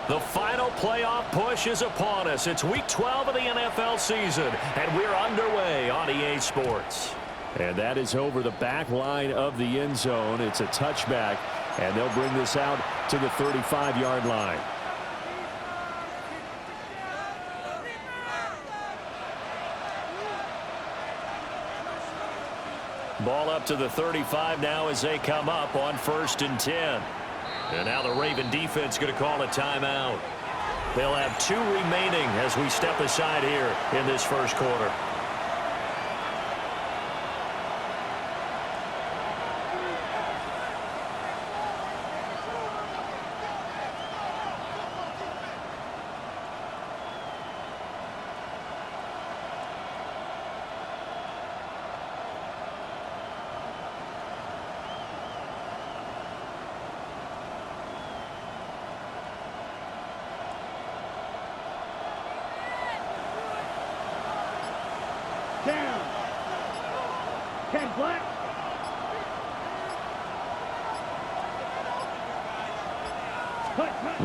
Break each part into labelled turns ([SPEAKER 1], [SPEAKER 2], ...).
[SPEAKER 1] The final playoff push is upon us. It's Week 12 of the NFL season, and we're underway on EA Sports. And that is over the back line of the end zone. It's a touchback, and they'll bring this out to the 35-yard line. Ball up to the 35 now as they come up on 1st and 10. And now the Raven defense going to call a timeout. They'll have 2 remaining as we step aside here in this first quarter.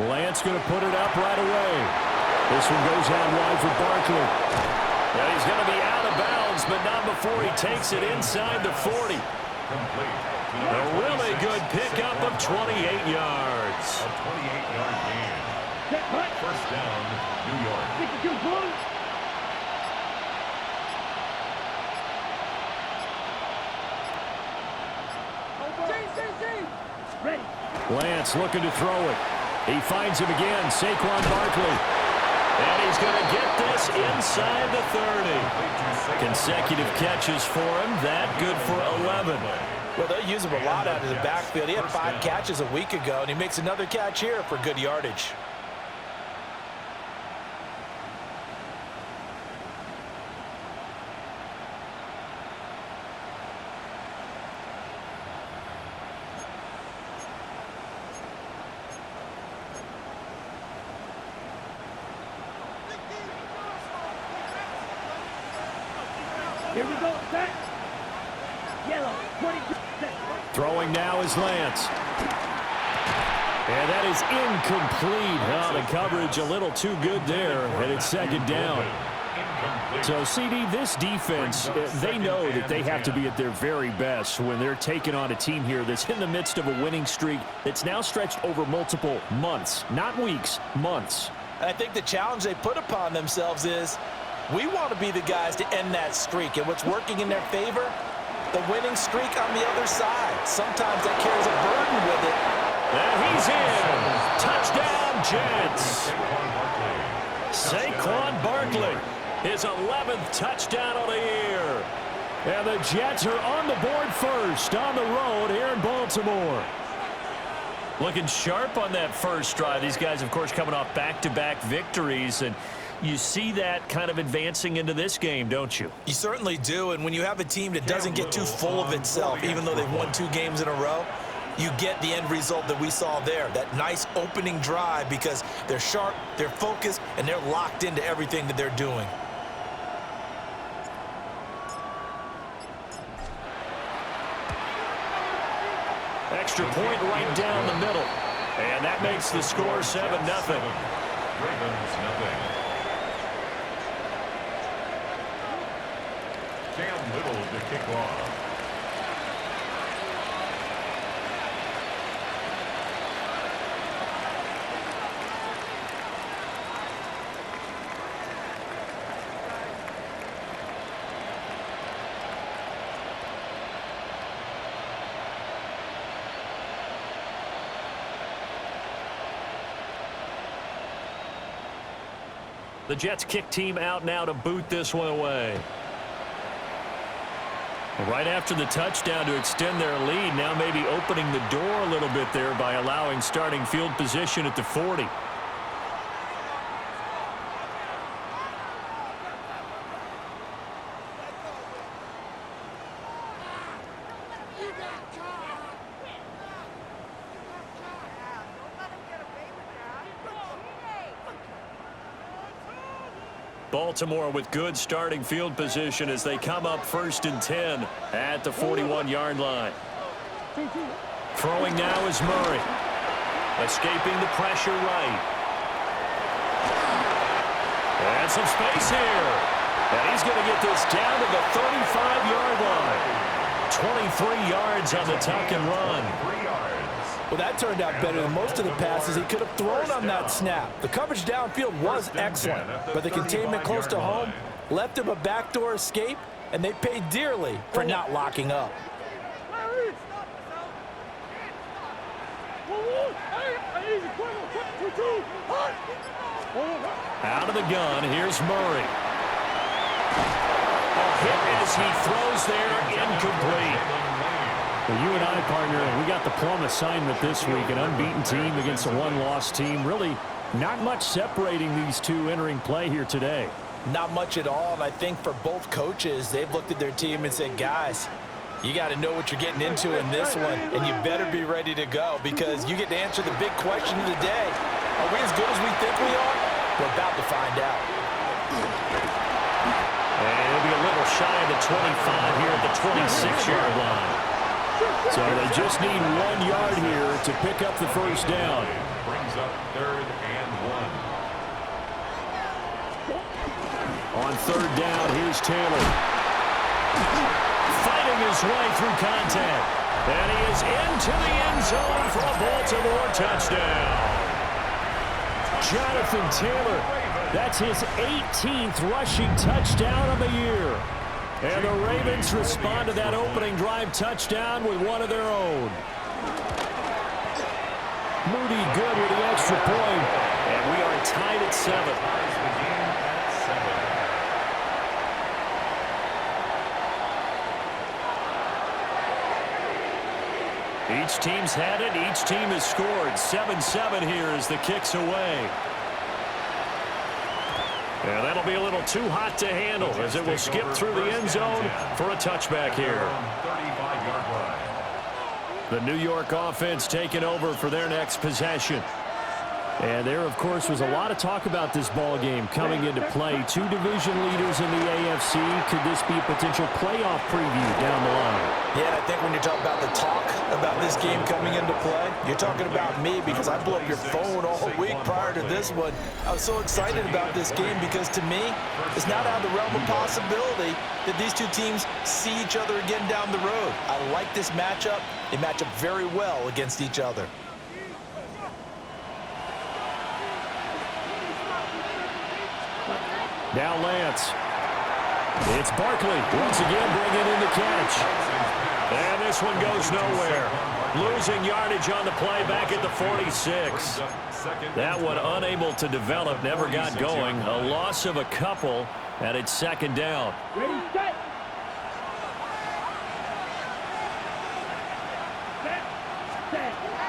[SPEAKER 1] Lance going to put it up right away. This one goes out wide for Barkley. Now he's going to be out of bounds, but not before he takes it inside the 40. A really good pickup of 28 yards.
[SPEAKER 2] A 28-yard gain. First down, New York.
[SPEAKER 1] Lance looking to throw it. He finds him again, Saquon Barkley. And he's going to get this inside the 30. Consecutive catches for him. That good for 11.
[SPEAKER 3] Well, they use him a lot out of the backfield. He had 5 catches a week ago, and he makes another catch here for good yardage.
[SPEAKER 4] Here we go, set. Yellow, 22.
[SPEAKER 1] Throwing now is Lance. And that is incomplete. Oh, the coverage a little too good there, and it's 2nd down. So, CD, this defense, they know that they have to be at their very best when they're taking on a team here that's in the midst of a winning streak that's now stretched over multiple months, not weeks, months.
[SPEAKER 3] And I think the challenge they put upon themselves is we want to be the guys to end that streak. And what's working in their favor? The winning streak on the other side. Sometimes that carries a burden with it.
[SPEAKER 1] And he's in. Touchdown, Jets. Saquon Barkley. His 11th touchdown of the year. And the Jets are on the board first on the road here in Baltimore. Looking sharp on that first drive. These guys, of course, coming off back-to-back victories. And you see that kind of advancing into this game, don't you?
[SPEAKER 3] You certainly do. And when you have a team that doesn't get too full of itself, even though they've won 2 games in a row, you get the end result that we saw there. That nice opening drive because they're sharp, they're focused, and they're locked into everything that they're doing.
[SPEAKER 1] Extra point right down the middle. And that makes the score 7-0.
[SPEAKER 2] Ravens, nothing. Cam Little to kick off.
[SPEAKER 1] The Jets kick team out now to boot this one away. Right after the touchdown to extend their lead, now maybe opening the door a little bit there by allowing starting field position at the 40. Baltimore with good starting field position as they come up 1st and 10 at the 41-yard line. Throwing now is Murray. Escaping the pressure right. some space here. And he's going to get this down to the 35-yard line. 23 yards on the tuck and run.
[SPEAKER 3] Well, that turned out better than most of the passes he could have thrown on that snap. The coverage downfield was excellent, but the containment close to home left him a backdoor escape, and they paid dearly for not locking up.
[SPEAKER 1] Out of the gun, here's Murray. A hit as he throws there, incomplete. Well, you and I, partner, we got the plum assignment this week. An unbeaten team against a one-loss team. Really not much separating these two entering play here today.
[SPEAKER 3] Not much at all, and I think for both coaches, they've looked at their team and said, guys, you got to know what you're getting into in this one, and you better be ready to go because you get to answer the big question of the day. Are we as good as we think we are? We're about to find out.
[SPEAKER 1] And it'll be a little shy of the 25 here at the 26-yard line. So they just need 1 yard here to pick up the first down.
[SPEAKER 2] Brings up 3rd and 1.
[SPEAKER 1] On 3rd down, here's Taylor. Fighting his way through contact. And he is into the end zone for a Baltimore touchdown. Jonathan Taylor, that's his 18th rushing touchdown of the year. And the Ravens respond to that opening drive touchdown with one of their own. Moody good with the extra point. And we are tied at 7. Each team's had it. Each team has scored. 7-7 here as the kick's away. And that'll be a little too hot to handle as it will skip through the end zone for a touchback here. The New York offense taking over for their next possession. And there, of course, was a lot of talk about this ball game coming into play. Two division leaders in the AFC. Could this be a potential playoff preview down the line?
[SPEAKER 3] Yeah, I think when you're talking about the talk about this game coming into play, you're talking about me because I blew up your phone all week prior to this one. I was so excited about this game because to me, it's not out of the realm of possibility that these two teams see each other again down the road. I like this matchup. They match up very well against each other.
[SPEAKER 1] Now Lance. It's Barkley once again bringing in the catch. And this one goes nowhere. Losing yardage on the play back at the 46. That one unable to develop, never got going. A loss of a couple, and it's 2nd down.
[SPEAKER 4] Ready, set.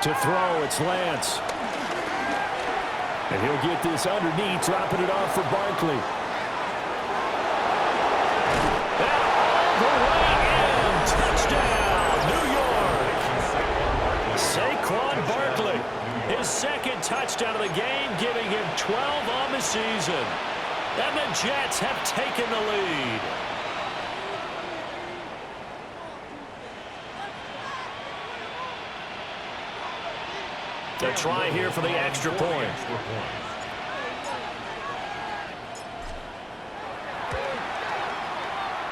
[SPEAKER 1] To throw, it's Lance. And he'll get this underneath, dropping it off for Barkley. Touchdown, New York. Saquon Barkley, his 2nd touchdown of the game, giving him 12 on the season. And the Jets have taken the lead. They'll try here for the extra point.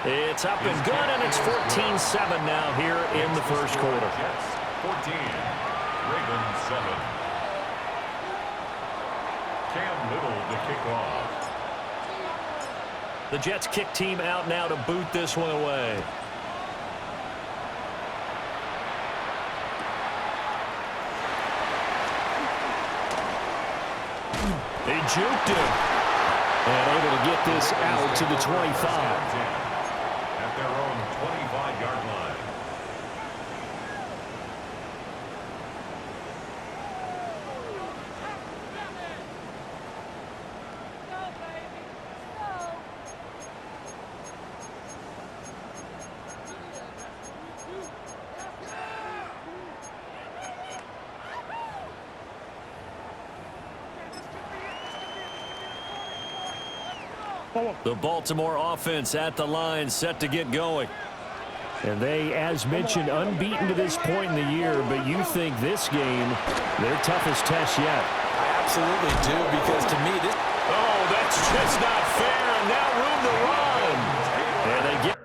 [SPEAKER 1] It's up and good, and it's 14-7 now here in the first quarter.
[SPEAKER 2] 14, Ravens 7. Cam Little to kick off.
[SPEAKER 1] The Jets kick team out now to boot this one away. He juked him. And able to get this out to the 25.
[SPEAKER 2] At their own 25-yard line.
[SPEAKER 1] The Baltimore offense at the line, set to get going. And they, as mentioned, unbeaten to this point in the year, but you think this game, their toughest test yet.
[SPEAKER 3] I absolutely do, because to me, this...
[SPEAKER 1] Oh, that That's just not fair, and now room to run. And they get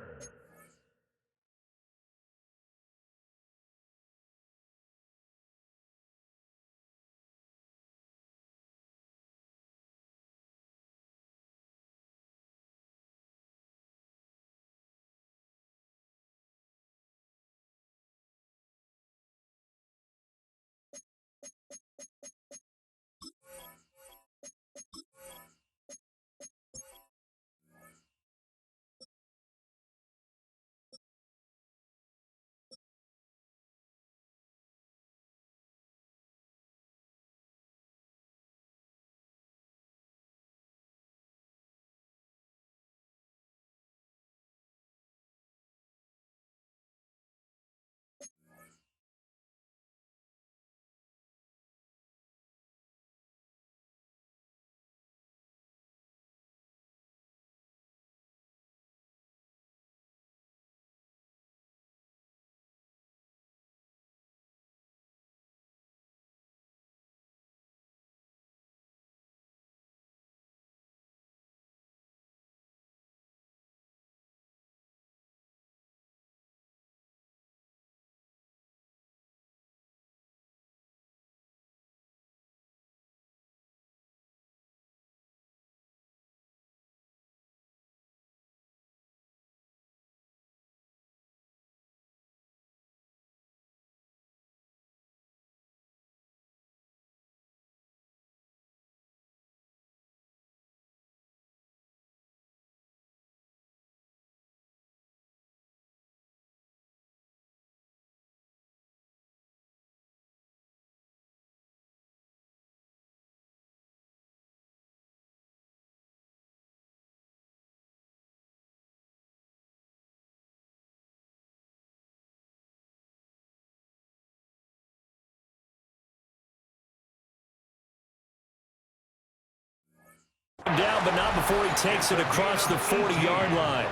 [SPEAKER 1] down, but not before he takes it across the 40-yard line.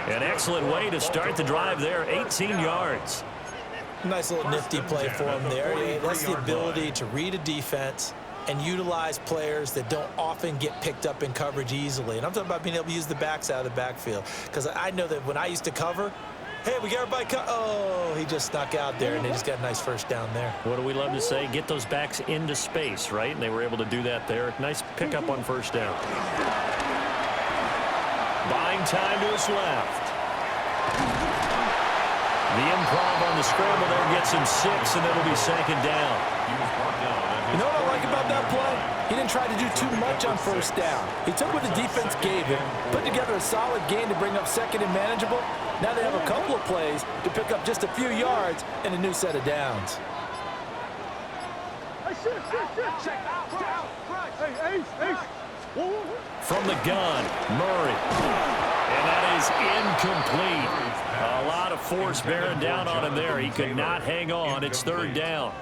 [SPEAKER 1] An excellent way to start the drive there, 18 yards.
[SPEAKER 3] Nice little nifty play for him there. That's the ability to read a defense and utilize players that don't often get picked up in coverage easily. And I'm talking about being able to use the backs out of the backfield. Because I know that when I used to cover, hey, we got everybody oh, he just snuck out there, and they just got a nice first down there.
[SPEAKER 1] What do we love to say? Get those backs into space, right? And they were able to do that there. Nice pickup on first down. Buying time to his left. The improv on the scramble there gets him 6, and it'll be second down.
[SPEAKER 3] You know what I like about that play? He didn't try to do too much on first down. He took what the defense gave him, put together a solid gain to bring up second and manageable. Now they have a couple of plays to pick up just a few yards and a new set of downs.
[SPEAKER 1] From the gun, Murray. And that is incomplete. A lot of force bearing down on him there. He could not hang on. It's third down.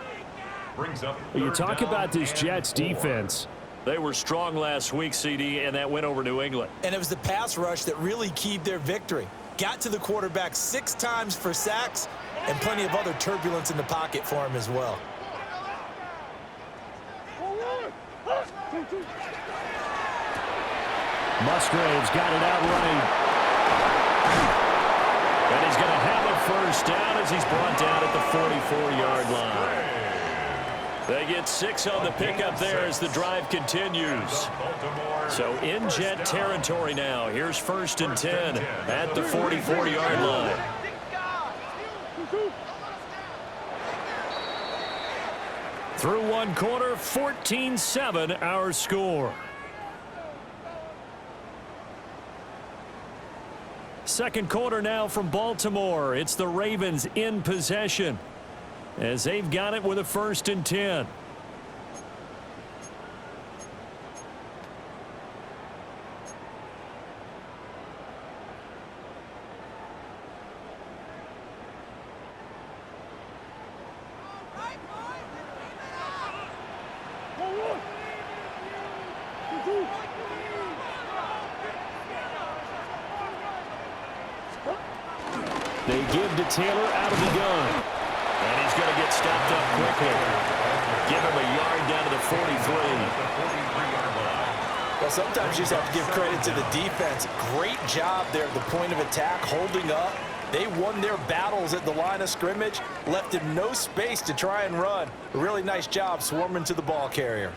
[SPEAKER 2] You talk about this Jets defense.
[SPEAKER 1] They were strong last week, CD, and that went over New England.
[SPEAKER 3] And it was the pass rush that really keyed their victory. Got to the quarterback 6 times for sacks and plenty of other turbulence in the pocket for him as well.
[SPEAKER 1] Musgrave's got it out right. And he's going to have a first down as he's brought down at the 44-yard line. They get 6 on the pickup there as the drive continues. So in Jet territory now. Here's 1st and 10 at the 44-yard line. Through one quarter, 14-7 our score. Second quarter now from Baltimore. It's the Ravens in possession as they've got it with a 1st and 10. They give to Taylor out of the gun. And he's going to get stopped up quickly. Give him a yard down to the 43.
[SPEAKER 3] Well, sometimes you just have to give credit to the defense. Great job there at the point of attack, holding up. They won their battles at the line of scrimmage, left him no space to try and run. A really nice job swarming to the ball carrier.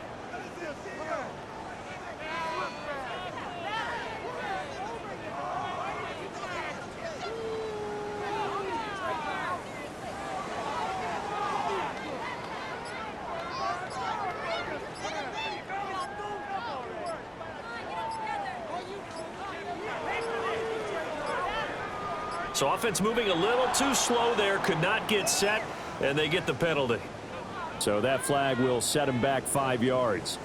[SPEAKER 1] So offense moving a little too slow there, could not get set, and they get the penalty. So that flag will set him back 5 yards.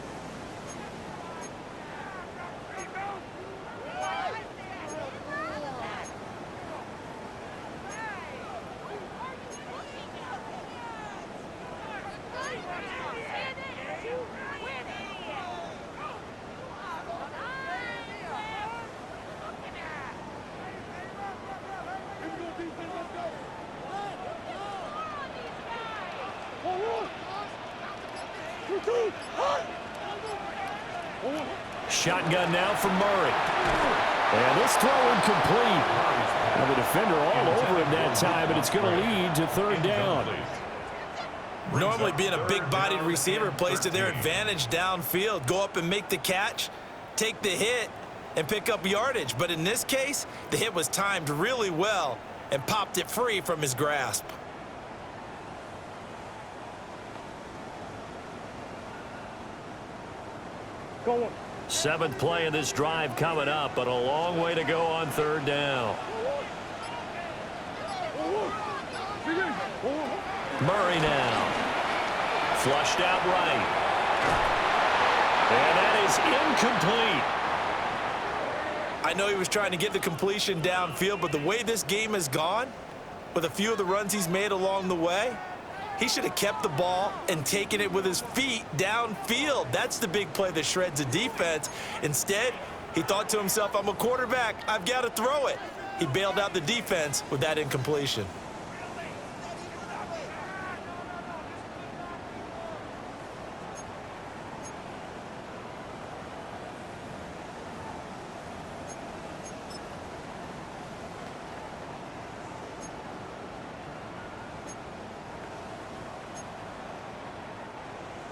[SPEAKER 1] Shotgun now for Murray. And this throw incomplete. Well, the defender all over him that time, and it's going to lead to third down.
[SPEAKER 3] Normally being a big-bodied receiver plays to their advantage downfield. Go up and make the catch, take the hit, and pick up yardage. But in this case, the hit was timed really well and popped it free from his grasp.
[SPEAKER 4] Go on.
[SPEAKER 1] 7th play of this drive coming up, but a long way to go on third down. Murray now. Flushed out right. And that is incomplete.
[SPEAKER 3] I know he was trying to get the completion downfield, but the way this game has gone, with a few of the runs he's made along the way, he should have kept the ball and taken it with his feet downfield. That's the big play that shreds a defense. Instead, he thought to himself, I'm a quarterback, I've got to throw it. He bailed out the defense with that incompletion.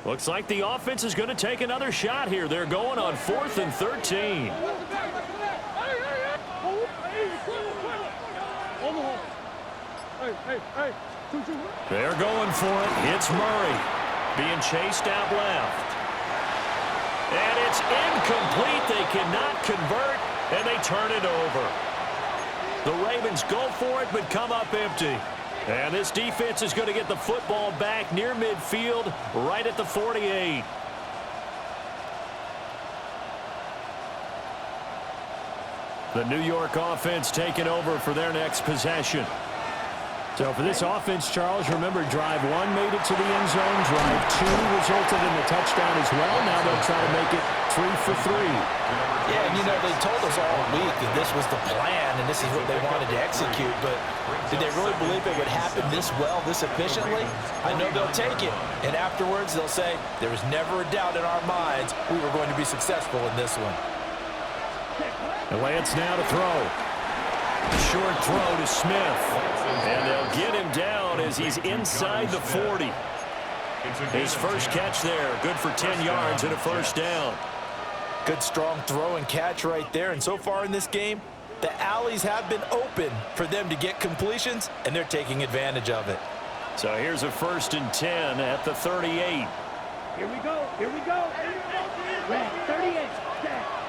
[SPEAKER 1] Looks like the offense is going to take another shot here. They're going on 4th and 13. They're going for it. It's Murray being chased out left. And it's incomplete. They cannot convert, and they turn it over. The Ravens go for it, but come up empty. And this defense is going to get the football back near midfield, right at the 48. The New York offense taking over for their next possession. So for this offense, Charles, remember, drive 1 made it to the end zone. Drive 2 resulted in the touchdown as well. Now they'll try to make it 3 for 3.
[SPEAKER 3] Yeah, and you know, they told us all week that this was the plan and this is what they wanted to execute, but did they really believe it would happen this well, this efficiently? I know they'll take it, and afterwards they'll say, there was never a doubt in our minds we were going to be successful in this one.
[SPEAKER 1] And Lance now to throw. Short throw to Smith. And they'll get him down as he's inside the 40. His first catch there, good for 10 yards and a first down.
[SPEAKER 3] Good strong throw and catch right there. And so far in this game, the alleys have been open for them to get completions, and they're taking advantage of it.
[SPEAKER 1] So here's a 1st and 10 at the 38.
[SPEAKER 4] Here we go. Here we go. Red 38.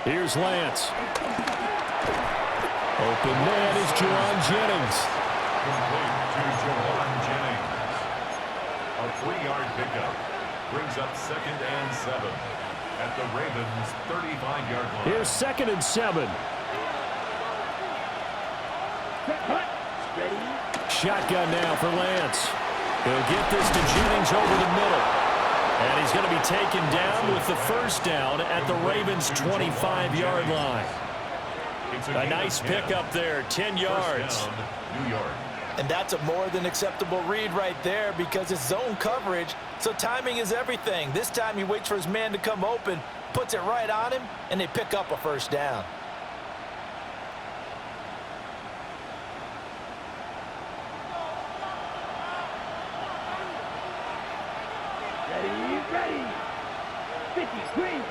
[SPEAKER 1] Here's Lance. Open man is Juwan Jennings.
[SPEAKER 2] Complete to Juwan Jennings. A 3-yard pickup brings up 2nd and 7 at the Ravens' 35-yard line.
[SPEAKER 1] Here's 2nd and 7. Shotgun now for Lance. He'll get this to Jennings over the middle. And he's going to be taken down with the first down at the Ravens' 25-yard line. A nice pickup there, 10 yards.
[SPEAKER 2] New York.
[SPEAKER 3] And that's a more than acceptable read right there because it's zone coverage, so timing is everything. This time he waits for his man to come open, puts it right on him, and they pick up a first down.
[SPEAKER 4] Ready. 50, green.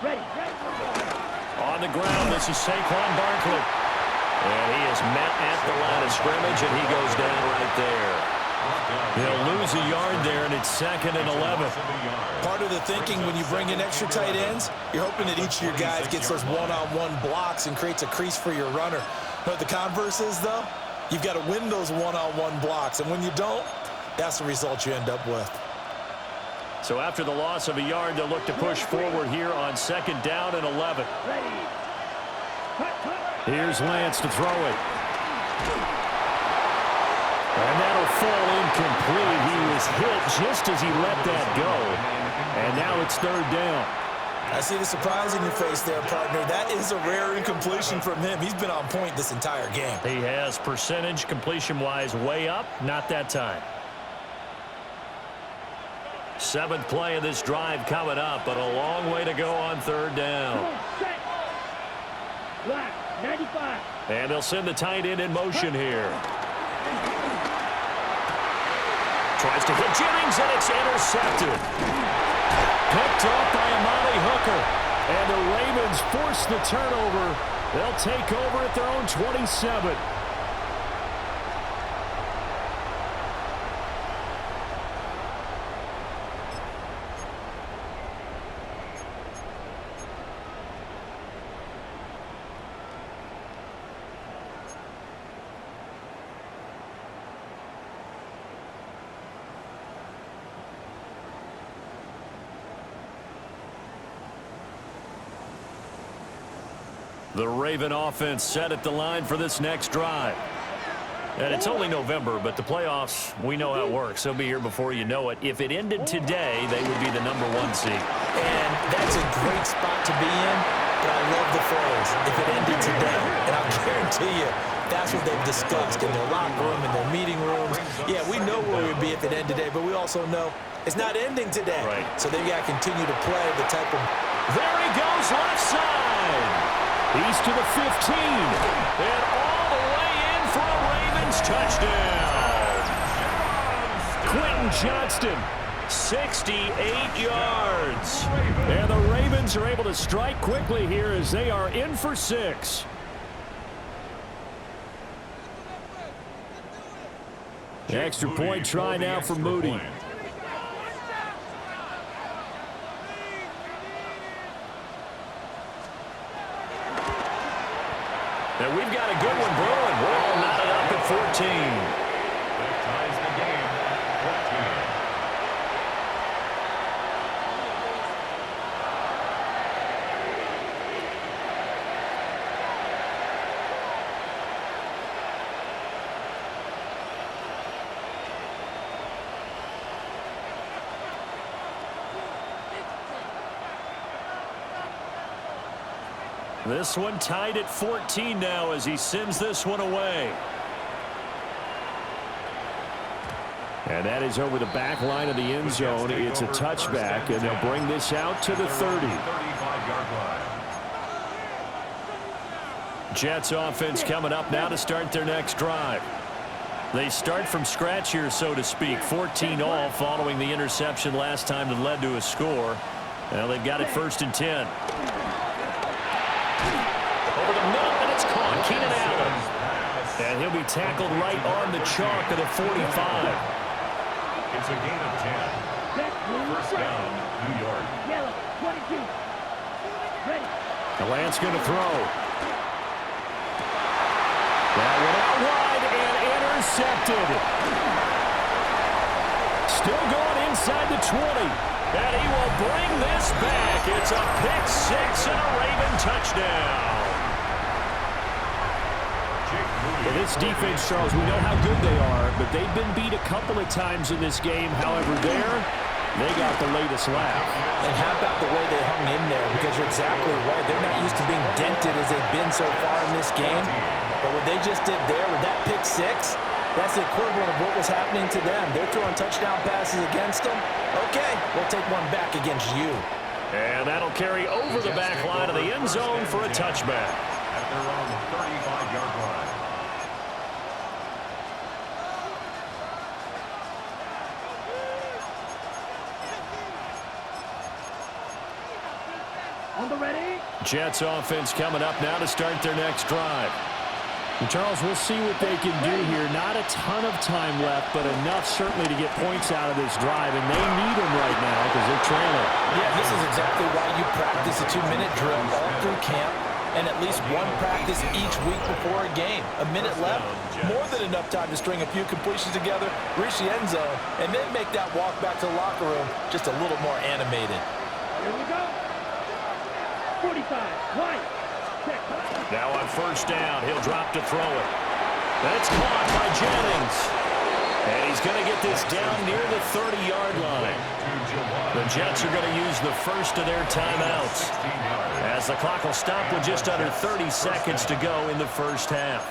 [SPEAKER 4] Ready.
[SPEAKER 1] On the ground, this is Saquon Barkley. And he is met at the line of scrimmage, and he goes down right there. He'll lose a yard there, and it's 2nd and 11.
[SPEAKER 3] Part of the thinking when you bring in extra tight ends, you're hoping that each of your guys gets those one-on-one blocks and creates a crease for your runner. But the converse is, though, you've got to win those one-on-one blocks, and when you don't, that's the result you end up with.
[SPEAKER 1] So after the loss of a yard, they'll look to push forward here on 2nd down and 11.
[SPEAKER 4] Ready.
[SPEAKER 1] Here's Lance to throw it. And that'll fall incomplete. He was hit just as he let that go. And now it's 3rd down.
[SPEAKER 3] I see the surprise in your face there, partner. That is a rare incompletion from him. He's been on point this entire game.
[SPEAKER 1] He has percentage completion-wise way up. Not that time. 7th play of this drive coming up, but a long way to go on 3rd down.
[SPEAKER 4] Set. Black, 95.
[SPEAKER 1] And they'll send the tight end in motion here. Tries to hit Jennings, and it's intercepted. Picked off by Amani Hooker. And the Ravens force the turnover. They'll take over at their own 27. The Raven offense set at the line for this next drive. And it's only November, but the playoffs, we know how it works. They'll be here before you know it. If it ended today, they would be the #1 seed.
[SPEAKER 3] And that's a great spot to be in, but I love the phrase, if it ended today. And I'll guarantee you, that's what they've discussed in their locker room, in their meeting rooms. Yeah, we know where we'd be if it ended today, but we also know it's not ending today.
[SPEAKER 1] Right.
[SPEAKER 3] So they've got to continue to play the type of...
[SPEAKER 1] There he goes, left side. He's to the 15. And all the way in for a Ravens touchdown. Quentin Johnston, 68 yards. And the Ravens are able to strike quickly here as they are in for 6. Extra point try now for Moody. And we've got a good one brewing. We're all knotted up at 14.
[SPEAKER 2] That ties the game at 14.
[SPEAKER 1] This one tied at 14 now as he sends this one away. And that is over the back line of the end zone. It's a touchback, and they'll bring this out to the 30.
[SPEAKER 2] 35-yard line.
[SPEAKER 1] Jets offense coming up now to start their next drive. They start from scratch here, so to speak. 14-all following the interception last time that led to a score. Now they've got it 1st and 10. Over the middle, and it's caught. Keenan Allen. And he'll be tackled right on the chalk of the 45.
[SPEAKER 2] It's a gain of 10. First down, New York.
[SPEAKER 4] Yellow, 22. Ready.
[SPEAKER 1] The Lance going to throw. That went out wide and intercepted. Still going inside the 20. And he will bring this back. It's a pick-6 and a Raven touchdown. Well, this defense, Charles, we know how good they are, but they've been beat a couple of times in this game. However, they got the latest laugh.
[SPEAKER 3] And how about the way they hung in there? Because you're exactly right. They're not used to being dented as they've been so far in this game. But what they just did there with that pick-6, That's the equivalent of what was happening to them. They're throwing touchdown passes against them. Okay, we'll take one back against you.
[SPEAKER 1] And that'll carry over the back line of the end zone for a touchback.
[SPEAKER 2] At their own 35-yard line.
[SPEAKER 4] On the ready.
[SPEAKER 1] Jets offense coming up now to start their next drive. And Charles, we'll see what they can do here. Not a ton of time left, but enough certainly to get points out of this drive, and they need them right now because they're trailing.
[SPEAKER 3] Yeah, this is exactly why you practice a 2-minute drill all through camp and at least one practice each week before a game. A minute left, more than enough time to string a few completions together, reach the end zone, and then make that walk back to the locker room just a little more animated.
[SPEAKER 4] Here we go. 45, right. Check.
[SPEAKER 1] Now on first down, he'll drop to throw it. That's caught by Jennings. And he's going to get this down near the 30-yard line. The Jets are going to use the first of their timeouts, as the clock will stop with just under 30 seconds to go in the first half.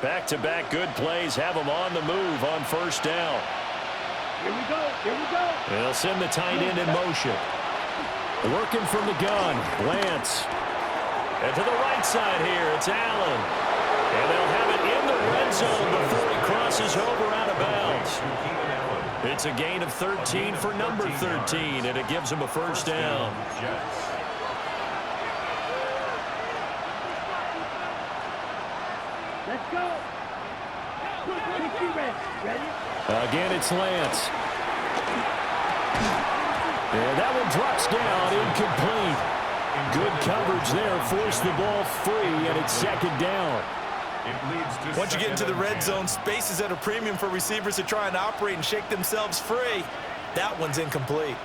[SPEAKER 1] Back-to-back good plays have them on the move on first down.
[SPEAKER 4] Here we go. Here we go.
[SPEAKER 1] They'll send the tight end in motion. Working from the gun, Lance. And to the right side here, it's Allen. And they'll have it in the red zone before he crosses over out of bounds. It's a gain of 13 for number 13, and it gives him a first down.
[SPEAKER 4] Let's go. Ready?
[SPEAKER 1] Again, it's Lance. And that one drops down, incomplete. Good coverage there, forced the ball free, and it's second down.
[SPEAKER 3] Once you get into the red zone, space is at a premium for receivers to try and operate and shake themselves free. That one's incomplete.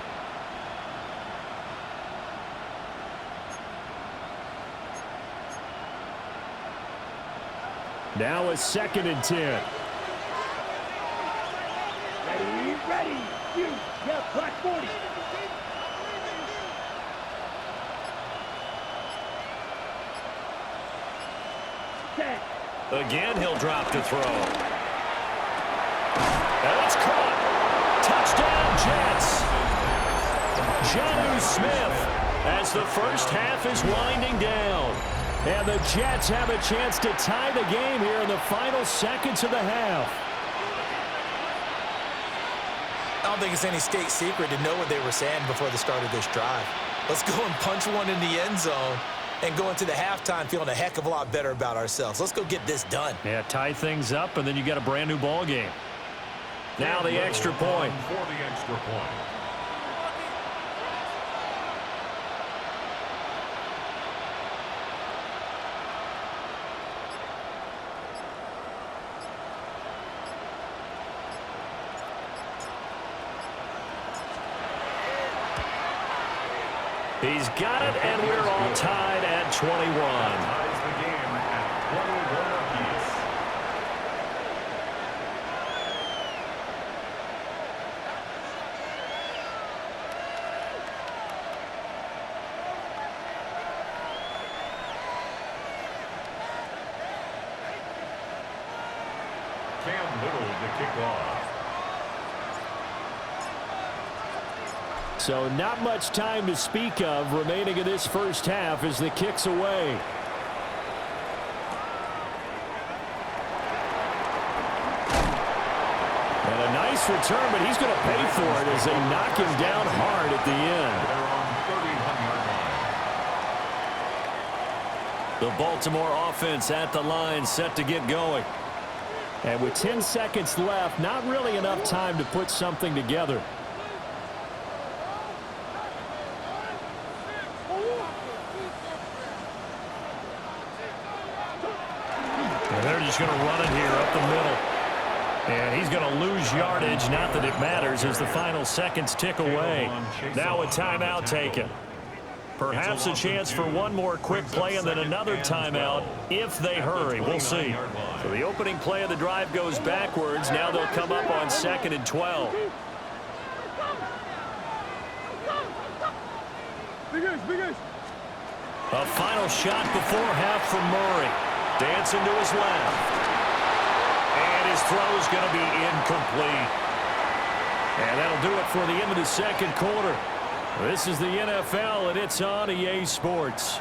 [SPEAKER 1] Now a 2nd and 10.
[SPEAKER 4] Ready. You. Yeah, black 40. Set.
[SPEAKER 1] Again, he'll drop to throw. And it's caught. Touchdown, Jets. Jonnu Smith as the first half is winding down. And the Jets have a chance to tie the game here in the final seconds of the half.
[SPEAKER 3] I don't think it's any state secret to know what they were saying before the start of this drive. Let's go and punch one in the end zone and go into the halftime feeling a heck of a lot better about ourselves. Let's go get this done.
[SPEAKER 1] Yeah, tie things up, and then you get a brand new ball game. Now the extra point.
[SPEAKER 2] For the extra point.
[SPEAKER 1] He's got it, and we're all tied at 21.
[SPEAKER 2] Ties the game at 21 apiece. Cam Little to kick off.
[SPEAKER 1] So not much time to speak of remaining in this first half as the kick's away. And a nice return, but he's going to pay for it as they knock him down hard at the end.
[SPEAKER 2] They're on 31
[SPEAKER 1] The
[SPEAKER 2] yard line.
[SPEAKER 1] Baltimore offense at the line, set to get going. And with 10 seconds left, not really enough time to put something together. And they're just going to run it here up the middle. And he's going to lose yardage, not that it matters, as the final seconds tick away. Now a timeout taken. Perhaps a chance for one more quick play and then another timeout if they hurry. We'll see. So the opening play of the drive goes backwards. Now they'll come up on 2nd and 12. A final shot before half from Murray. Dancing to his left. And his throw is going to be incomplete. And that'll do it for the end of the second quarter. This is the NFL, and it's on EA Sports.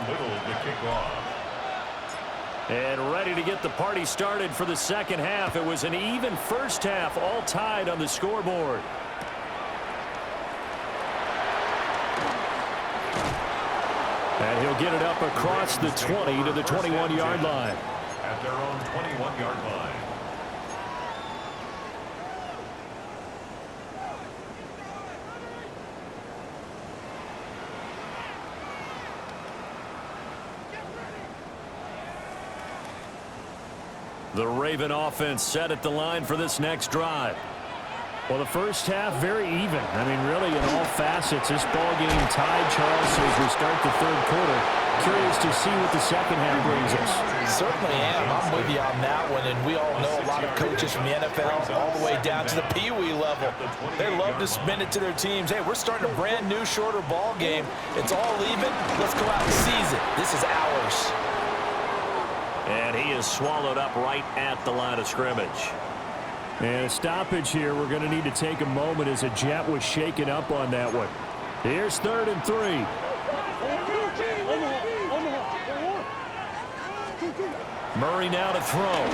[SPEAKER 2] The kickoff.
[SPEAKER 1] And ready to get the party started for the second half. It was an even first half, all tied on the scoreboard. And he'll get it up across the 20 to the 21-yard line.
[SPEAKER 2] At their own 21-yard line.
[SPEAKER 1] The Raven offense set at the line for this next drive. Well, the first half, very even. I mean, really, in all facets, this ball game tied, Charles, as we start the third quarter. Curious to see what the second half brings us.
[SPEAKER 3] Certainly am. I'm with you on that one, and we all know a lot of coaches from the NFL all the way down to the Pee-wee level. They love to spin it to their teams. Hey, we're starting a brand new, shorter ball game. It's all even. Let's go out and seize it. This is ours.
[SPEAKER 1] And he is swallowed up right at the line of scrimmage. And a stoppage here. We're going to need to take a moment as a jet was shaken up on that one. Here's 3rd and 3. Murray now to throw.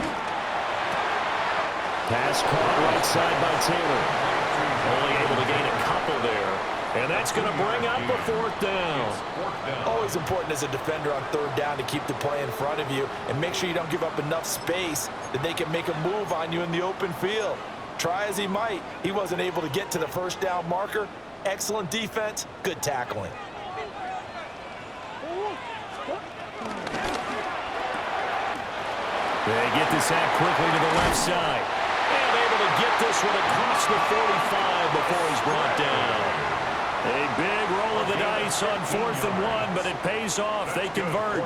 [SPEAKER 1] Pass caught right side by Taylor. Only able to gain a couple there. And that's going to bring up a 4th down.
[SPEAKER 3] Always important as a defender on 3rd down to keep the play in front of you and make sure you don't give up enough space that they can make a move on you in the open field. Try as he might, he wasn't able to get to the 1st down marker. Excellent defense, good tackling.
[SPEAKER 1] They get the sack quickly to the left side. And able to get this one across the 45 before he's brought down. A big roll of the dice on 4th and 1, but it pays off. They convert.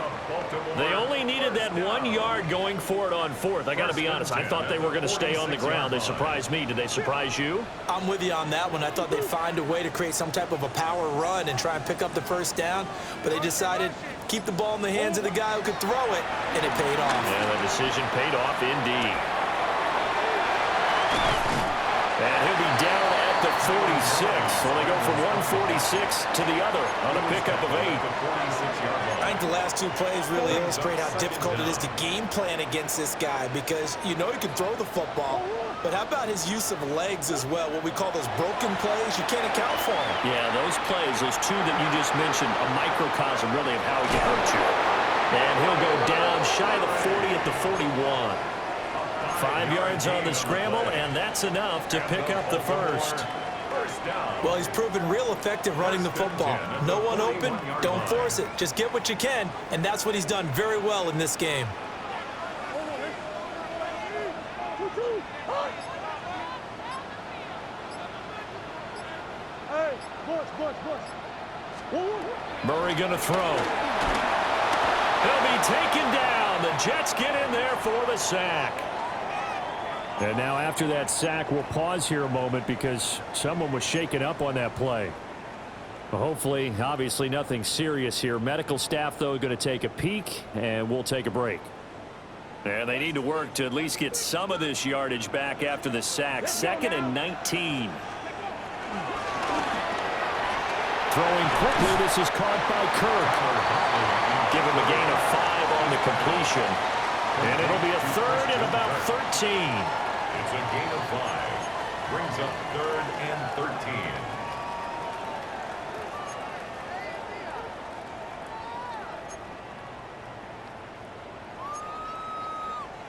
[SPEAKER 1] They only needed that 1 yard going for it on 4th. I got to be honest, I thought they were going to stay on the ground. They surprised me. Did they surprise you?
[SPEAKER 3] I'm with you on that one. I thought they'd find a way to create some type of a power run and try and pick up the 1st down, but they decided keep the ball in the hands of the guy who could throw it, and it paid off.
[SPEAKER 1] And the decision paid off indeed. And he'll be down at the 46. So they go from 146 to the other on a pickup of 8.
[SPEAKER 3] I think the last 2 plays really illustrate how difficult it is to game plan against this guy because you know he can throw the football, but how about his use of legs as well, what we call those broken plays? You can't account for them.
[SPEAKER 1] Yeah, those plays, those 2 that you just mentioned, a microcosm really of how he can hurt you. And he'll go down shy of the 40 at the 41. 5 yards on the scramble, and that's enough to pick up the 1st.
[SPEAKER 3] Well, he's proven real effective running the football. No one open, don't force it. Just get what you can, and that's what he's done very well in this game.
[SPEAKER 1] Murray going to throw. He'll be taken down. The Jets get in there for the sack. And now after that sack, we'll pause here a moment because someone was shaken up on that play. Well, hopefully, obviously nothing serious here. Medical staff, though, going to take a peek, and we'll take a break. And they need to work to at least get some of this yardage back after the sack. 2nd and 19. Throwing quickly, this is caught by Kirk. Give him a gain of 5 on the completion. And it'll be a 3rd and about 13.
[SPEAKER 2] It's a gain of 5. Brings up 3rd and 13.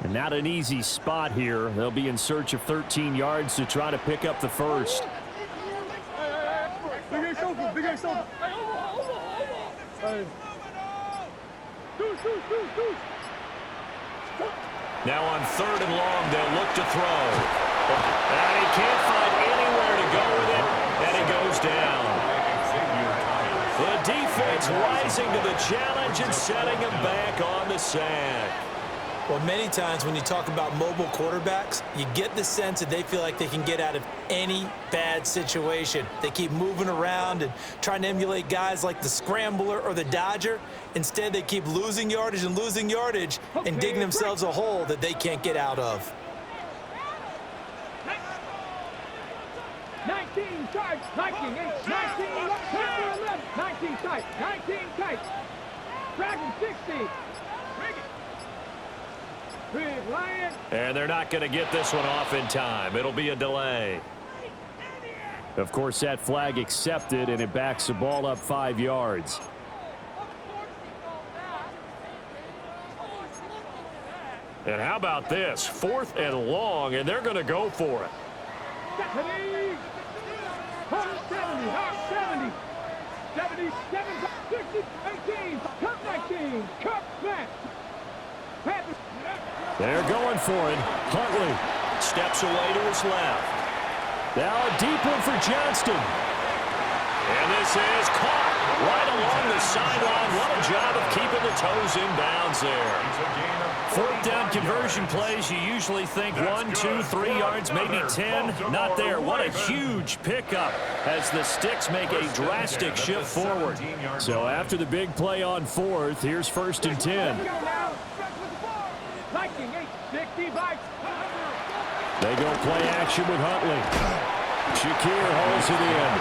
[SPEAKER 1] And not an easy spot here. They'll be in search of 13 yards to try to pick up the 1st. Now on 3rd and long, they'll look to throw. And he can't find anywhere to go with it, and he goes down. Jets rising to the challenge and setting him back on the sack.
[SPEAKER 3] Well, many times when you talk about mobile quarterbacks, you get the sense that they feel like they can get out of any bad situation. They keep moving around and trying to emulate guys like the Scrambler or the Dodger. Instead, they keep losing yardage and digging themselves a hole that they can't get out of.
[SPEAKER 4] 19 tight, 19, 19, 19 tight, 19 tight. Dragon 60. Big Lion.
[SPEAKER 1] And they're not going to get this one off in time. It'll be a delay. Of course, that flag accepted, and it backs the ball up 5 yards. And how about this? 4th and long, and they're going to go for it.
[SPEAKER 4] 70, 70, 77, 60, 18, cut 19, cut back.
[SPEAKER 1] They're going for it. Huntley steps away to his left. Now a deep one for Johnston. And this is caught right along the sideline. What a job of keeping the toes in bounds there. 4th down conversion plays, you usually think 1, 2, 3 yards, maybe 10. Not there. What a huge pickup as the Sticks make a drastic shift forward. So after the big play on 4th, here's 1st and 10. They go play action with Huntley. Shakir holds it in.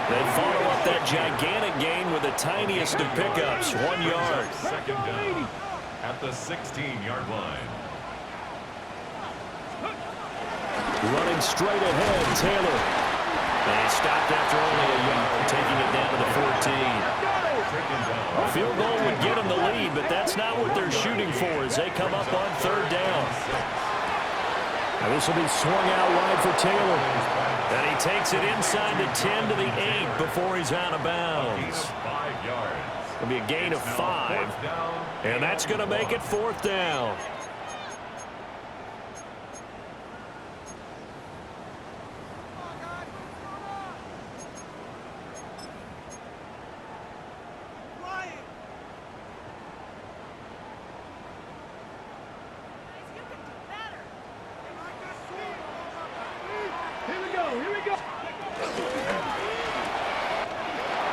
[SPEAKER 1] They follow up that gigantic gain with the tiniest of pickups, 1 yard.
[SPEAKER 2] 2nd down at the 16-yard line.
[SPEAKER 1] Running straight ahead, Taylor. And he stopped after only a yard, taking it down to the 14. A field goal would get them the lead, but that's not what they're shooting for as they come up on 3rd down. Now this will be swung out wide for Taylor. And he takes it inside the 10 to the 8 before he's out of bounds.
[SPEAKER 2] 5 yards.
[SPEAKER 1] It'll be a gain of 5. And that's going to make it 4th down.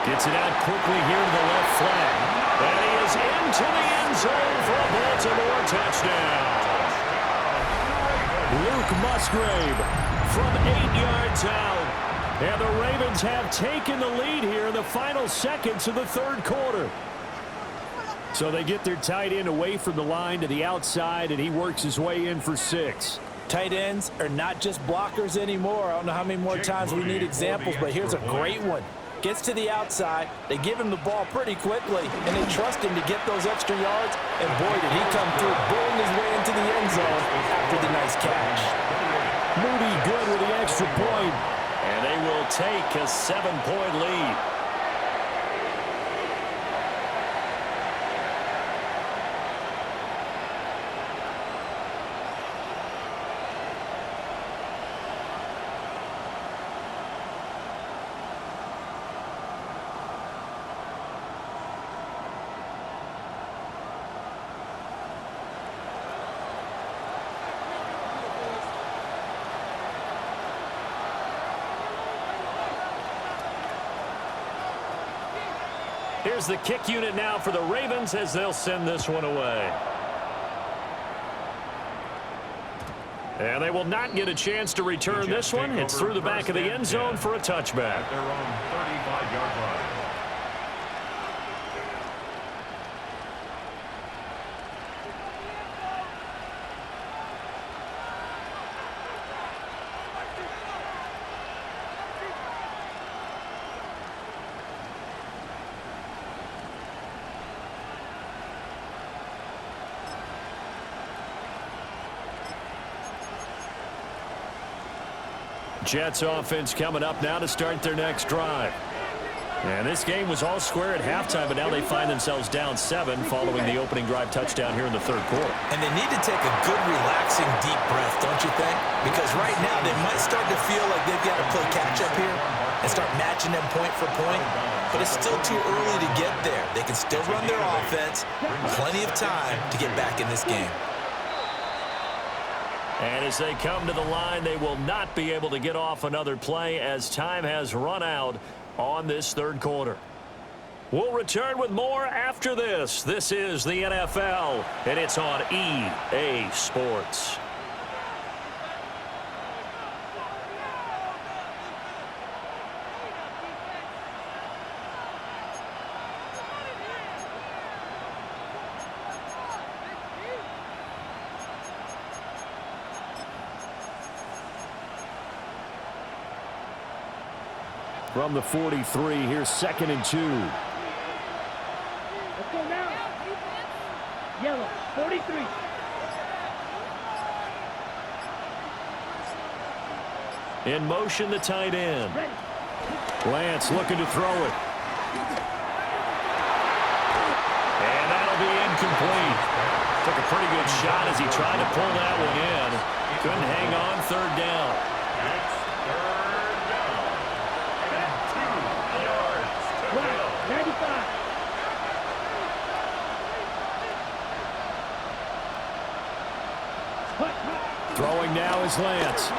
[SPEAKER 1] Gets it out quickly here to the left flank. And he is into the end zone for a Baltimore touchdown. Luke Musgrave from 8 yards out. And the Ravens have taken the lead here in the final seconds of the 3rd quarter. So they get their tight end away from the line to the outside, and he works his way in for 6.
[SPEAKER 3] Tight ends are not just blockers anymore. I don't know how many more times we need examples, but here's a great one. Gets to the outside, they give him the ball pretty quickly, and they trust him to get those extra yards, and boy, did he come through, bulling his way into the end zone after the nice catch.
[SPEAKER 1] Moody good with the extra point, and they will take a 7-point lead. Here's the kick unit now for the Ravens as they'll send this one away. And they will not get a chance to return this one. It's through the back of the end zone for a touchback.
[SPEAKER 2] At their own 35-yard line.
[SPEAKER 1] Jets offense coming up now to start their next drive. And this game was all square at halftime, but now they find themselves down 7 following the opening drive touchdown here in the 3rd quarter.
[SPEAKER 3] And they need to take a good, relaxing, deep breath, don't you think? Because right now they might start to feel like they've got to play catch-up here. and start matching them point for point. But it's still too early to get there. They can still run their offense. Plenty of time to get back in this game.
[SPEAKER 1] And as they come to the line, they will not be able to get off another play as time has run out on this third quarter. We'll return with more after this. This is the NFL, and it's on EA Sports. From the 43, here's 2nd and 2.
[SPEAKER 4] Let's go now. Yellow, 43.
[SPEAKER 1] In motion, the tight end.
[SPEAKER 4] Ready.
[SPEAKER 1] Lance looking to throw it. And that'll be incomplete. Took a pretty good shot as he tried to pull that one in. Couldn't hang on, 3rd down. Throwing now is Lance.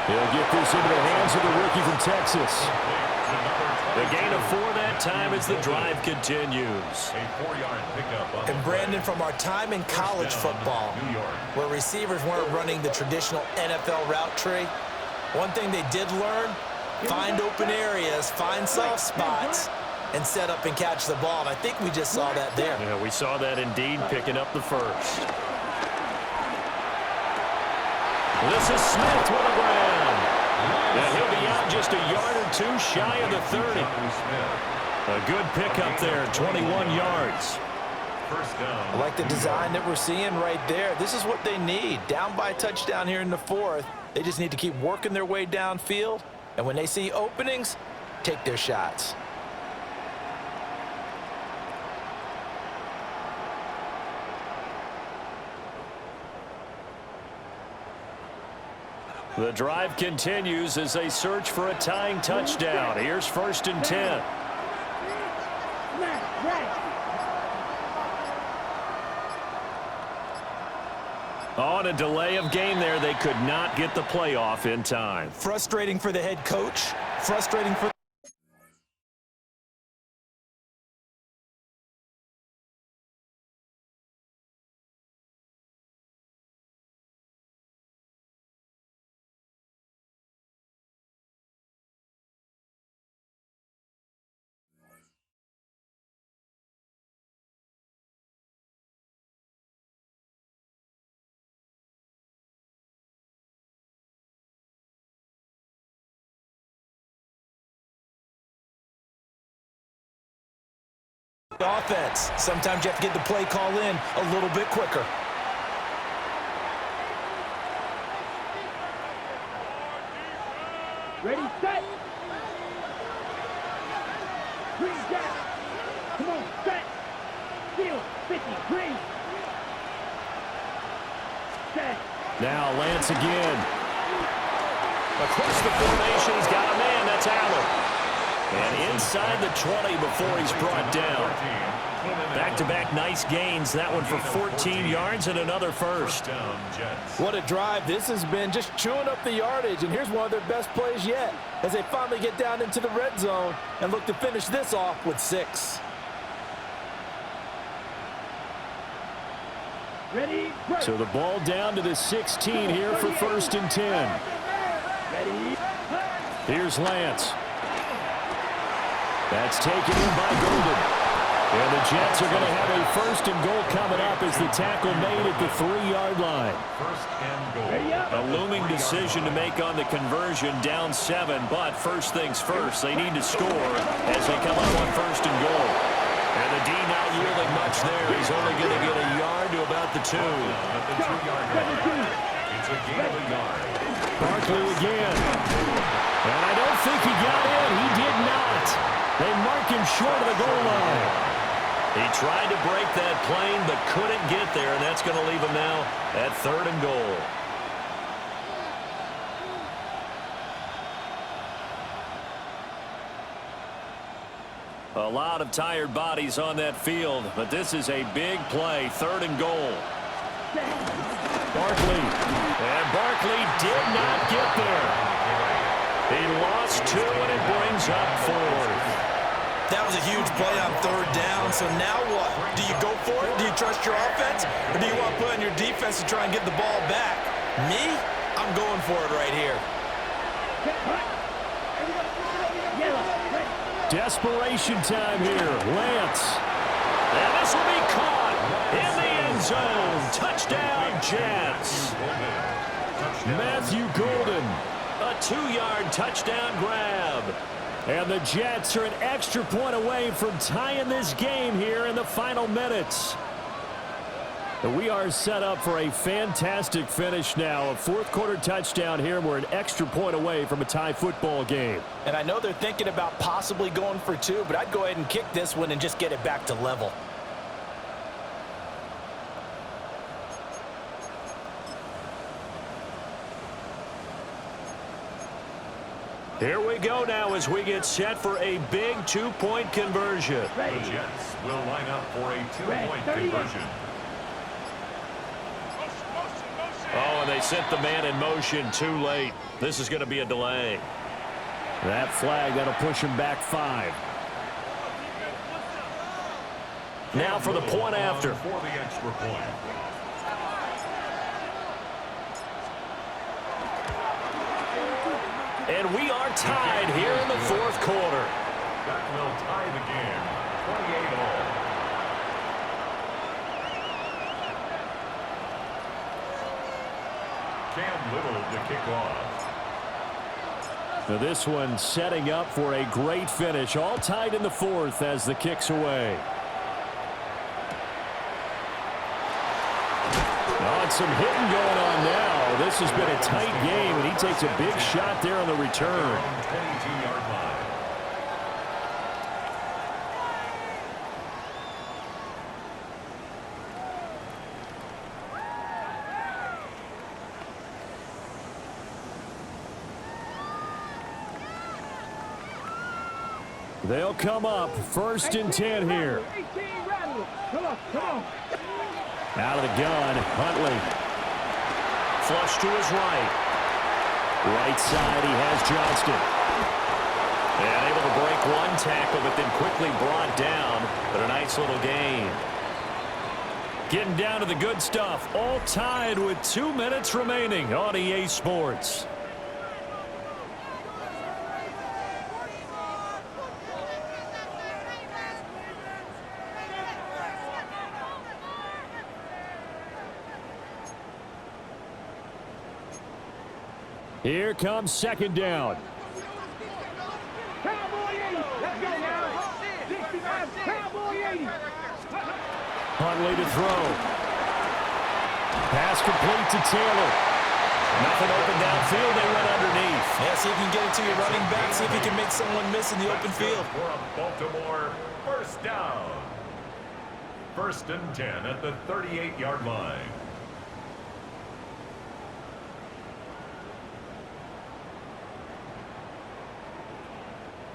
[SPEAKER 1] He'll get this into the hands of the rookie from Texas. The gain of 4 that time as the drive continues.
[SPEAKER 3] And Brandon, from our time in college football, where receivers weren't running the traditional NFL route tree, one thing they did learn, find open areas, find soft spots, and set up and catch the ball. And I think we just saw that there.
[SPEAKER 1] Yeah, we saw that indeed, picking up the first. This is Smith with a grab. And he'll be out just a yard or 2 shy of the 30. A good pickup there, 21 yards.
[SPEAKER 3] I like the design that we're seeing right there. This is what they need. Down by a touchdown here in the 4th. They just need to keep working their way downfield. And when they see openings, take their shots.
[SPEAKER 1] The drive continues as they search for a tying touchdown. Here's 1st and 10. On a delay of game there, they could not get the playoff in time.
[SPEAKER 3] Frustrating for the head coach. Frustrating for offense. Sometimes you have to get the play call in a little bit quicker.
[SPEAKER 4] Ready, set. Green jack. Come on, set. Field, 50, green. Set.
[SPEAKER 1] Now Lance again. Across the formation, he's got a man. That's Allen. And inside the 20 before he's brought down. Back-to-back nice gains. That one for 14 yards and another first.
[SPEAKER 3] What a drive this has been, just chewing up the yardage. And here's one of their best plays yet as they finally get down into the red zone and look to finish this off with 6.
[SPEAKER 4] Ready, break.
[SPEAKER 1] So the ball down to the 16 here for 1st and 10.
[SPEAKER 4] Ready,
[SPEAKER 1] Here's Lance. That's taken in by Golden. And the Jets are going to have a 1st and goal coming up as the tackle made at the 3-yard line.
[SPEAKER 2] 1st and goal.
[SPEAKER 1] A looming decision to make on the conversion, down 7, but first things first, they need to score as they come up on 1st and goal. And the D not yielding much there. He's only going to get a yard to about the 2.
[SPEAKER 2] At the 2-yard line. It's a gain of a yard.
[SPEAKER 1] Barkley again. And I don't think he got in. He did not. They mark him short of the goal line. He tried to break that plane but couldn't get there, and that's going to leave him now at 3rd and goal. A lot of tired bodies on that field, but this is a big play, 3rd and goal. Barkley, and Barkley did not get there. He lost 2, and it brings up 4th.
[SPEAKER 3] That was a huge play on 3rd down, so now what? Do you go for it? Do you trust your offense? Or do you want to put on your defense to try and get the ball back? Me? I'm going for it right here.
[SPEAKER 1] Desperation time here. Lance. And this will be caught in the end zone. Touchdown, Jets. Matthew Golden. A 2-yard touchdown grab. And the Jets are an extra point away from tying this game here in the final minutes. We are set up for a fantastic finish now. A 4th quarter touchdown here. We're an extra point away from a tie football game.
[SPEAKER 3] And I know they're thinking about possibly going for 2, but I'd go ahead and kick this one and just get it back to level.
[SPEAKER 1] Here we go now as we get set for a big 2-point conversion.
[SPEAKER 2] The Jets will line up for a 2-point conversion.
[SPEAKER 1] Oh, and they sent the man in motion too late. This is going to be a delay. That flag, that'll push him back 5. Now for the point after.
[SPEAKER 2] For the extra point.
[SPEAKER 1] And we are tied here in the 4th quarter.
[SPEAKER 2] That will tie the game. 28-all. Cam Little to kick off.
[SPEAKER 1] Now this one setting up for a great finish. All tied in the 4th as the kick's away. Oh, and some hitting going on now. This has been a tight game, and he takes a big shot there on the return.
[SPEAKER 2] 22-yard line.
[SPEAKER 1] They'll come up 1st and 10 here.
[SPEAKER 4] Come on.
[SPEAKER 1] Out of the gun, Huntley. Flush to his right. Right side, he has Johnston. And able to break 1 tackle, but then quickly brought down. But a nice little gain. Getting down to the good stuff. All tied with 2 minutes remaining on EA Sports. Here comes 2nd down.
[SPEAKER 4] Cowboy 80. Let's go now. 65, Cowboy 80.
[SPEAKER 1] Huntley to throw. Pass complete to Taylor. Nothing open downfield. They went underneath.
[SPEAKER 3] Yeah, see if you can get it to your running back. See if you can make someone miss in the open field.
[SPEAKER 2] For a Baltimore 1st down. 1st and 10 at the 38-yard line.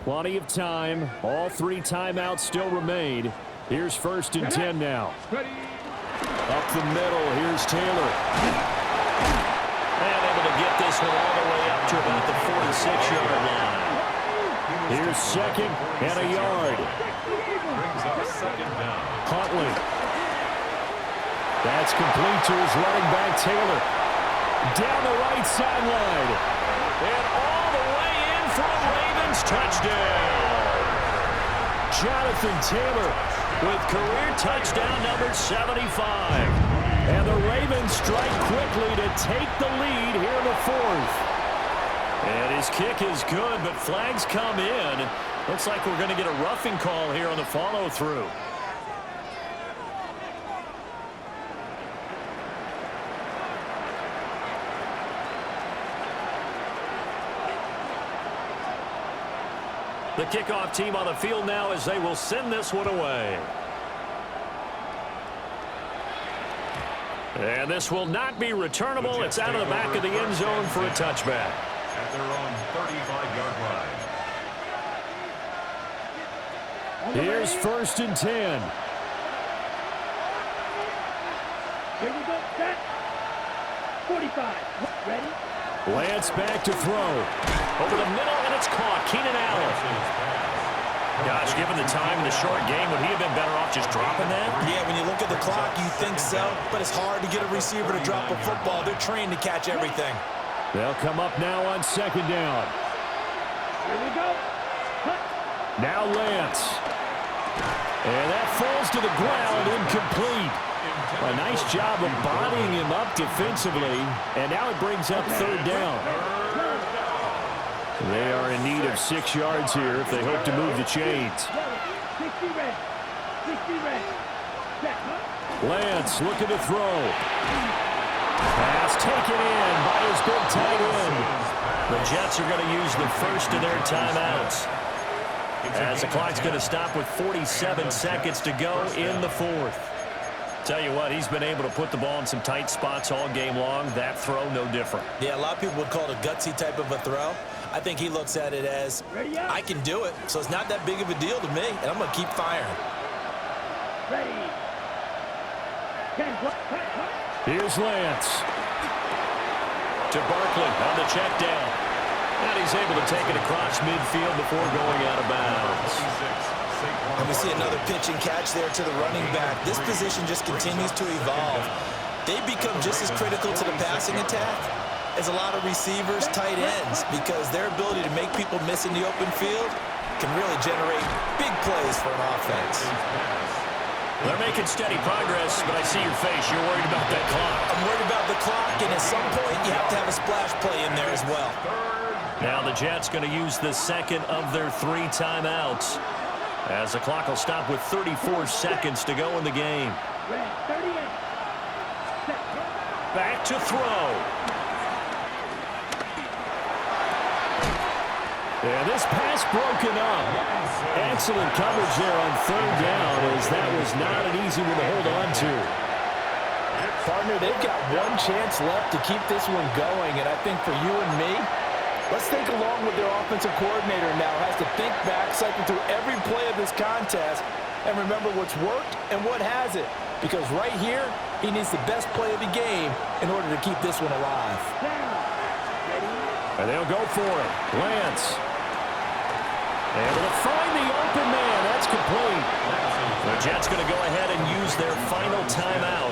[SPEAKER 1] Plenty of time. All 3 timeouts still remain. Here's 1st and 10 now. Up the middle. Here's Taylor. And able to get this one all the way up to about the 46-yard line. Here's 2nd and a yard.
[SPEAKER 2] Brings up 2nd down.
[SPEAKER 1] Huntley. That's complete to his running back, Taylor. Down the right sideline. And all the way in for a Ravens touchdown. Jonathan Taylor with career touchdown number 75. And the Ravens strike quickly to take the lead here in the 4th. And his kick is good, but flags come in. Looks like we're going to get a roughing call here on the follow-through. The kickoff team on the field now as they will send this one away. And this will not be returnable. It's out of the back of the end zone for a touchback.
[SPEAKER 2] At their own 35-yard line.
[SPEAKER 1] Here's 1st and 10.
[SPEAKER 4] Here we go, set. 45. Ready?
[SPEAKER 1] Lance back to throw.
[SPEAKER 5] Over the middle, and it's caught. Keenan Allen. Gosh, given the time in the short game, would he have been better off just dropping that?
[SPEAKER 3] Yeah, when you look at the clock, you think so, but it's hard to get a receiver to drop a football. They're trained to catch everything.
[SPEAKER 1] They'll come up now on 2nd down.
[SPEAKER 4] Here we go. Cut.
[SPEAKER 1] Now Lance. And that falls to the ground, incomplete. A nice job of bodying him up defensively, and now it brings up 3rd down. They are in need of 6 yards here if they hope to move the chains.
[SPEAKER 4] 60 red. 60 red. Set.
[SPEAKER 1] Lance looking to throw. Pass taken in by his big tight end.
[SPEAKER 5] The Jets are going to use the first of their timeouts, as the clock's going to stop with 47 seconds to go in the 4th. Tell you what, he's been able to put the ball in some tight spots all game long. That throw, no different.
[SPEAKER 3] Yeah, a lot of people would call it a gutsy type of a throw. I think he looks at it as, I can do it, so it's not that big of a deal to me, and I'm going to keep firing.
[SPEAKER 4] Ready. 10.
[SPEAKER 1] Here's Lance.
[SPEAKER 5] To Barkley on the check down. And he's able to take it across midfield before going out of bounds.
[SPEAKER 3] And we see another pitch and catch there to the running back. This position just continues to evolve. They become just as critical to the passing attack as a lot of receivers, tight ends, because their ability to make people miss in the open field can really generate big plays for an offense.
[SPEAKER 5] They're making steady progress, but I see your face. You're worried about that clock.
[SPEAKER 3] I'm worried about the clock, and at some point, you have to have a splash play in there as well.
[SPEAKER 5] Now the Jets going to use the second of their 3 timeouts, as the clock will stop with 34 seconds to go in the game.
[SPEAKER 4] Red. 38. Set.
[SPEAKER 5] Back to throw.
[SPEAKER 1] And this pass broken up. Excellent coverage there on 3rd down, as that was not an easy one to hold on to.
[SPEAKER 6] Partner, they've got one chance left to keep this one going, and I think for you and me, let's think along with their offensive coordinator now. Has to think back, cycle through every play of this contest, and remember what's worked and what hasn't. Because right here, he needs the best play of the game in order to keep this one alive.
[SPEAKER 1] And they'll go for it. Lance. Able to find the open man. That's complete.
[SPEAKER 5] The Jets going to go ahead and use their final timeout.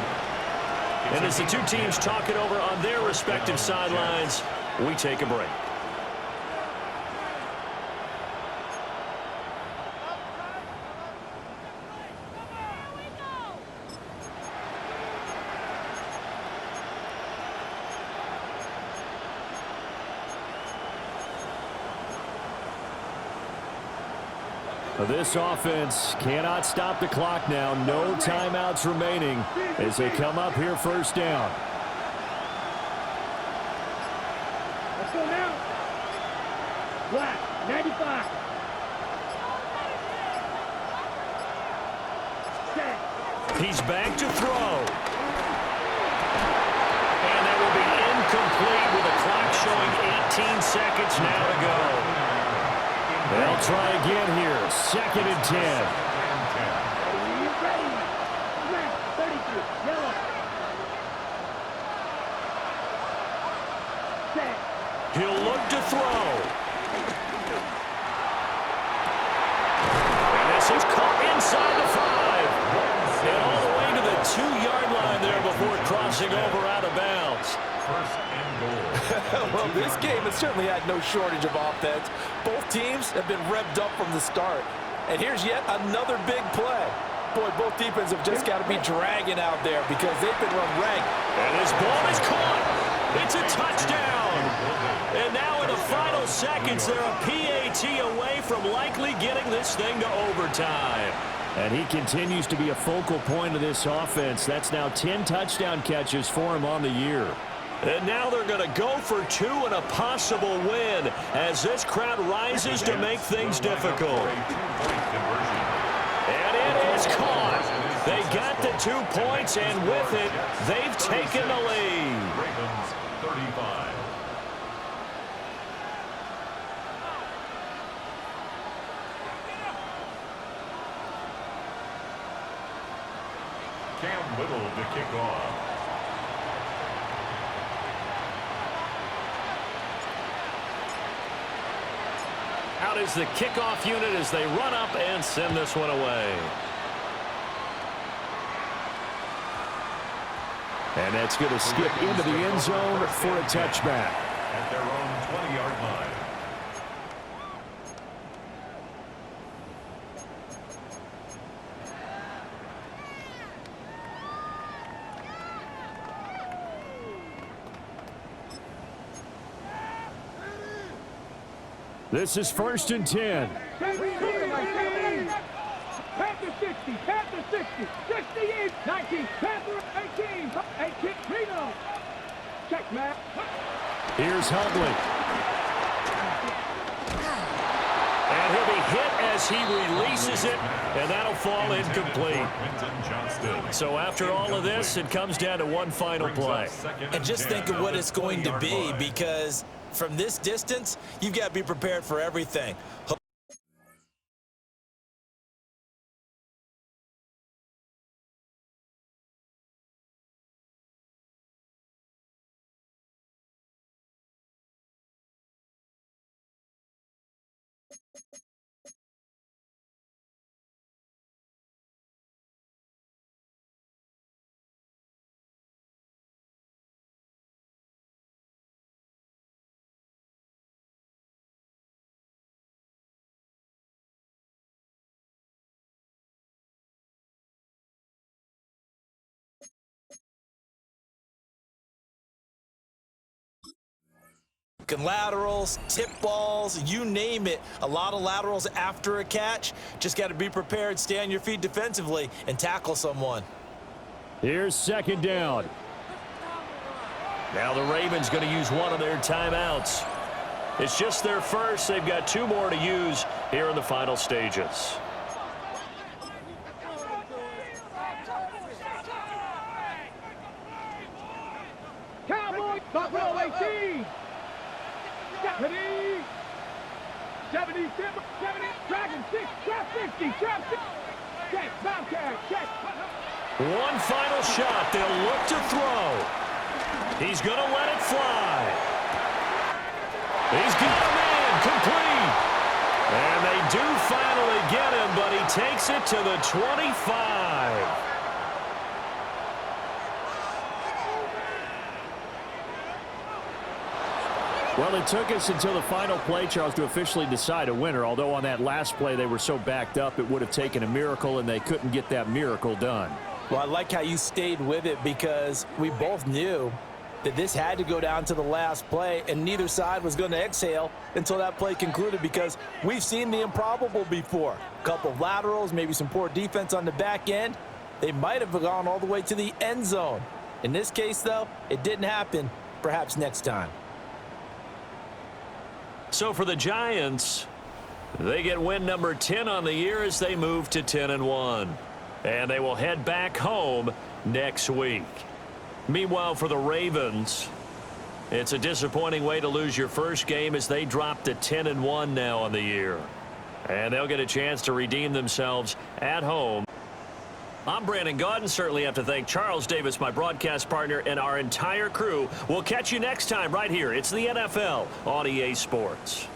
[SPEAKER 5] And as the two teams talk it over on their respective sidelines, we take a break.
[SPEAKER 1] This offense cannot stop the clock now. No timeouts remaining as they come up here 1st down.
[SPEAKER 4] Let's go now. Black. 95. Set.
[SPEAKER 5] He's back to throw. And that will be incomplete with the clock showing 18 seconds now to go.
[SPEAKER 1] They'll try again here. 2nd and 10.
[SPEAKER 4] Ready. Red. 32. Yellow. Set.
[SPEAKER 5] He'll look to throw. And this is caught inside the 5. And all the way to the 2-yard line there before crossing over out of bounds.
[SPEAKER 2] First and goal.
[SPEAKER 6] Well, this game has certainly had no shortage of offense. Both teams have been revved up from the start. And here's yet another big play. Boy, both defenses have just got to be dragging out there because they've been run ragged.
[SPEAKER 5] And this ball is caught. It's a touchdown. And now in the final seconds, they're a PAT away from likely getting this thing to overtime.
[SPEAKER 1] And he continues to be a focal point of this offense. That's now 10 touchdown catches for him on the year.
[SPEAKER 5] And now they're going to go for 2 and a possible win as this crowd rises to make things difficult. And it is caught. They got the 2 points, and with it, they've taken the lead.
[SPEAKER 2] Ravens 35. Cam Little to kick off.
[SPEAKER 5] Out is the kickoff unit as they run up and send this one away.
[SPEAKER 1] And that's going to skip into the end zone for a touchback.
[SPEAKER 2] At their own 20-yard line.
[SPEAKER 1] This is 1st and 10.
[SPEAKER 4] Panther 60, Panther 60, 68, 19, Panther 18, 18, Reno. Check, man.
[SPEAKER 1] Here's Huntley.
[SPEAKER 5] And he'll be hit as he releases it, and that'll fall incomplete. So after all of this, it comes down to one final play.
[SPEAKER 3] And just think of what it's going to be, because from this distance, you've got to be prepared for everything. Laterals, tip balls, you name it. A lot of laterals after a catch. Just got to be prepared, stay on your feet defensively, and tackle someone.
[SPEAKER 1] Here's 2nd down.
[SPEAKER 5] Now the Ravens going to use one of their timeouts. It's just their first. They've got 2 more to use here in the final stages.
[SPEAKER 4] Cowboys, Buffalo 18. 70, 70, 70, Dragon 6, trap 50, trap 6. Check, Bobcat, check.
[SPEAKER 5] One final shot. They'll look to throw. He's going to let it fly. He's got a man complete. And they do finally get him, but he takes it to the 25.
[SPEAKER 1] Well, it took us until the final play, Charles, to officially decide a winner. Although on that last play they were so backed up, it would have taken a miracle, and they couldn't get that miracle done.
[SPEAKER 6] Well, I like how you stayed with it, because we both knew that this had to go down to the last play, and neither side was going to exhale until that play concluded, because we've seen the improbable before. A couple of laterals, maybe some poor defense on the back end. They might have gone all the way to the end zone. In this case, though, it didn't happen. Perhaps next time.
[SPEAKER 5] So for the Giants, they get win number 10 on the year as they move to 10-1. And they will head back home next week. Meanwhile, for the Ravens, it's a disappointing way to lose your first game as they drop to 10-1 now on the year. And they'll get a chance to redeem themselves at home. I'm Brandon Gaudin. Certainly have to thank Charles Davis, my broadcast partner, and our entire crew. We'll catch you next time right here. It's the NFL on EA Sports.